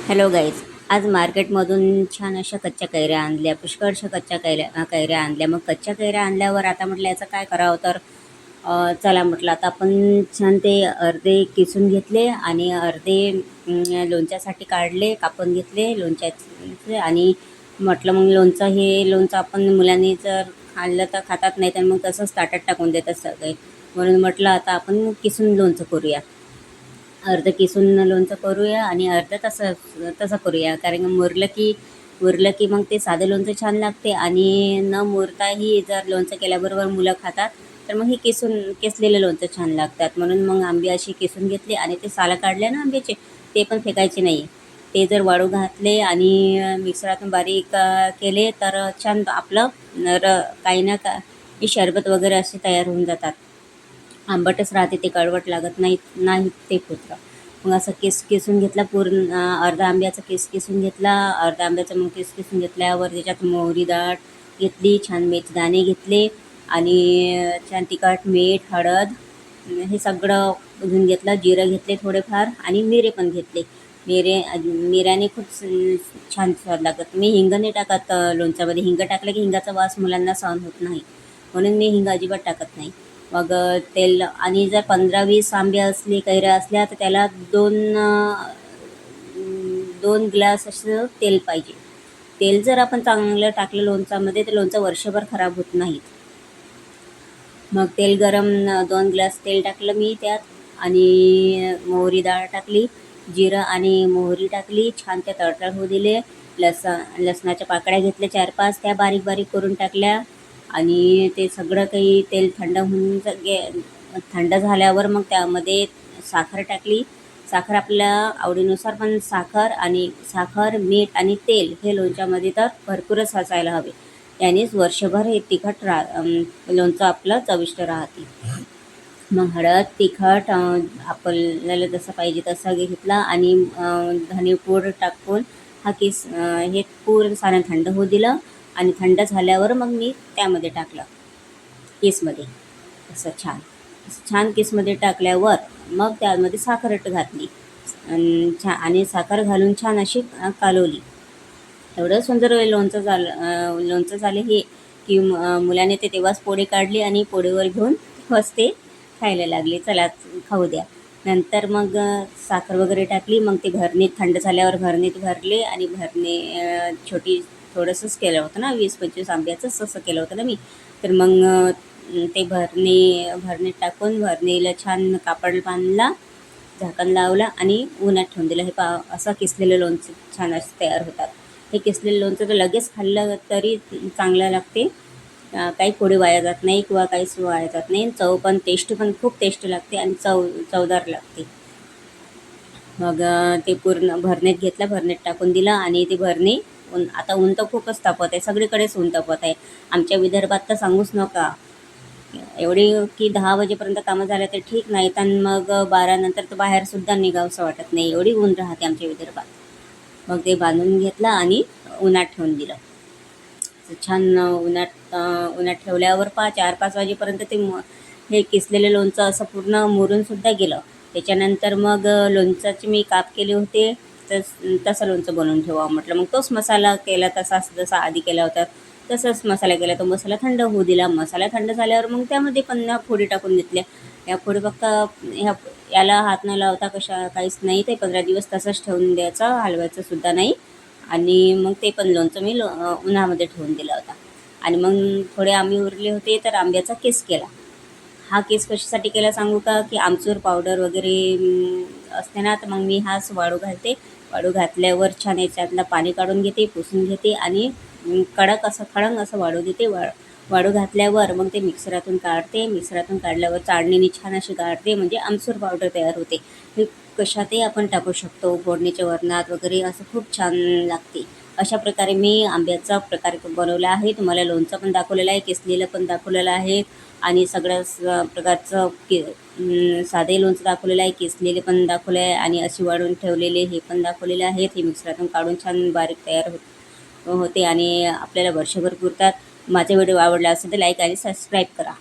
Hello guys, आज मार्केटमधून छान अशा कच्च्या कैऱ्या आणल्या, पुष्कळशा कच्च्या कैऱ्या आणल्या. मग कच्च्या कैऱ्या आणल्यावर आता म्हटलं याचं काय करावं, तर चला म्हटलं आता आपण छान ते अर्धे किसून घेतले आणि अर्धे लोणच्यासाठी काढले, कापून घेतले लोणच्याचे. आणि म्हटलं मग लोणचं आपण मुलांनी जर खाल्लं तर खातात, नाही तर मग तसंच ताटात टाकून देतात सगळे. म्हणून म्हटलं आता आपण किसून लोणचं करूया. अर्धं किसून लोणचं करूया आणि अर्धं तसं तसं करूया, कारण की मुरलं की मग ते साधं लोणचं छान लागते. आणि न मुरताही जर लोणचं केल्याबरोबर मुलं खातात, तर मग हे किसलेलं लोणचं छान लागतात. म्हणून मग आंबे असे किसून घेतले आणि ते सालं काढले ना आंब्याचे, ते पण फेकायचे नाही. ते जर वाळू घातले आणि मिक्सरातून बारीक केले तर छान आपलं काही ना काही शरबत वगैरे असे तयार होऊन जातात. आंबटच राहते, ते कडवट लागत नाही ते पुत्र. मग असं किसून घेतला पूर्ण अर्धा आंब्याचा किसून घेतला. अर्धा आंब्याचा मग किसून घेतल्यावर त्याच्यात मोहरी डाळ घेतली, छान मेथीदाणे घेतले आणि छान तिखट, मीठ, हळद हे सगळं घेऊन घेतलं. जिरं घेतले थोडेफार आणि मिरे पण घेतले. मिऱ्याने खूप छान स्वाद लागतात. मी हिंग नाही टाकत लोणच्यामध्ये. हिंग टाकलं की हिंगाचा वास मुलांना सहन होत नाही, म्हणून मी हिंग अजिबात टाकत नाही. मग तेल, आणि जर 15-20 आंबे असले, कैऱ्या असल्या, तर त्याला दोन ग्लास असं तेल पाहिजे. तेल जर आपण चांगलं टाकलं लोणच्यामध्ये, तर लोणचं वर्षभर खराब होत नाहीत. मग तेल गरम, 2 ग्लास तेल टाकलं मी त्यात आणि मोहरी डाळ टाकली, जिरं आणि मोहरी टाकली, छान त्या तडतड होऊ दिले. लसणाच्या पाकळ्या घेतल्या 4-5, त्या बारीक बारीक करून टाकल्या. आणि ते सगळं काही तेल थंड झाल्यावर मग त्यामध्ये साखर टाकली. साखर आपल्या आवडीनुसार, पण साखर, मीठ आणि तेल हे लोणच्यामध्ये तर भरपूरच असायला हवे. यानेच वर्षभर हे लोणचं आपलं चविष्ट राहते. मग हळद, तिखट आपल्याला जसं पाहिजे तसा घेतला आणि धनेपूड टाकून हे पूर्ण सारं थंड होऊ दिलं. आणि थंड झाल्यावर मग मी त्यामध्ये टाकलं केसमध्ये. असं छान केसमध्ये टाकल्यावर मग त्यामध्ये साखर घातली आणि साखर घालून छान अशी कालवली. एवढं सुंदर लोणचं झाले हे, की मुलाने ते तेव्हाच पोळी काढली आणि पोळीवर घेऊन ते खायला लागले. चला खाऊ द्या. नंतर मग साखर वगैरे टाकली. मग ते भरणीत थंड झाल्यावर भरणीत भरले आणि छोटी थोडंसंच केलं होतं ना, 20-25 आंब्याचंच असं केलं होतं ना मी. तर मग ते भरणीत टाकून भरणीला छान कापड बांधला, झाकण लावला आणि उन्हात ठेवून दिलं. असं किसलेलं लोणचं छान असं तयार होतात. हे किसलेलं लोणचं तर लगेच खाल्लं तरी चांगलं लागते. काही पोळी वाया जात नाही किंवा काहीच वाया जात नाही. टेस्ट पण खूप टेस्ट लागते आणि चवदार लागते. मग ते पूर्ण भरणीत घेतलं, भरणीत टाकून दिलं आणि ती भरणी आता ऊन तर खूपच तापत आहे, सगळीकडेच ऊन तापत आहे. आमच्या विदर्भात तर सांगूच नका. एवढी की 10 वाजेपर्यंत कामं झालं तर ठीक, नाही तर मग 12 नंतर तर बाहेरसुद्धा निघावंसं वाटत नाही, एवढी ऊन राहते आमच्या विदर्भात. मग ते बांधून घेतलं आणि उन्हात ठेवून दिलं. छान उन्हात ठेवल्यावर 4-5 वाजेपर्यंत हे किसलेलं लोणचं असं पूर्ण मुरूनसुद्धा गेलं. त्याच्यानंतर मग लोणचाचे मी काप केले होते, तसं लोणचं बनवून ठेवा म्हटलं. मग तोच मसाला केला, जसा आधी केला होता तसंच मसाला केला. तो मसाला थंड होऊ दिला. मसाला थंड झाल्यावर मग त्यामध्ये पण फोडी टाकून घेतल्या. या फोडी फक्त याला हात न लावता काहीच नाही, ते 15 दिवस तसंच ठेवून द्यायचं, हलवायचं सुद्धा नाही. आणि मग ते पण लोणचं मी उन्हामध्ये ठेवून दिला होता. आणि मग थोडे आंबे उरले होते, तर आंब्याचा केस केला. हा केस कशासाठी केला सांगू का, की आमचूर पावडर वगैरे असते ना, तर मग मी हाच वाळू घालते. वाळू घातल्यावर छान याच्यातलं पाणी काढून घेते, पुसून घेते आणि खडंग असं वाळू देते. वाळू घातल्यावर मग ते मिक्सरातून काढते. मिक्सरातून काढल्यावर चाळणीने छान अशी काढते, म्हणजे आमचूर पावडर तयार होते. हे कशातही आपण टाकू शकतो, फोडणीच्या वरणात वगैरे, असं खूप छान लागते. अशा प्रकारे मी आंब्याचा प्रकार बनवला आहे. तुम्हाला लोणचं पण दाखवलेलं आहे, किसलेलं पण दाखवलेलं आहे आणि सगळ्याच प्रकारचं साधे लोणचं दाखवलेलं आहे, किसलेले पण दाखवले आहे आणि अशी वाळून ठेवलेले हे पण दाखवलेले आहेत. हे मिक्सरातून काढून छान बारीक तयार होते आणि आपल्याला वर्षभर पुरतात. माझा व्हिडिओ आवडला असेल तर लाईक आणि सबस्क्राईब करा.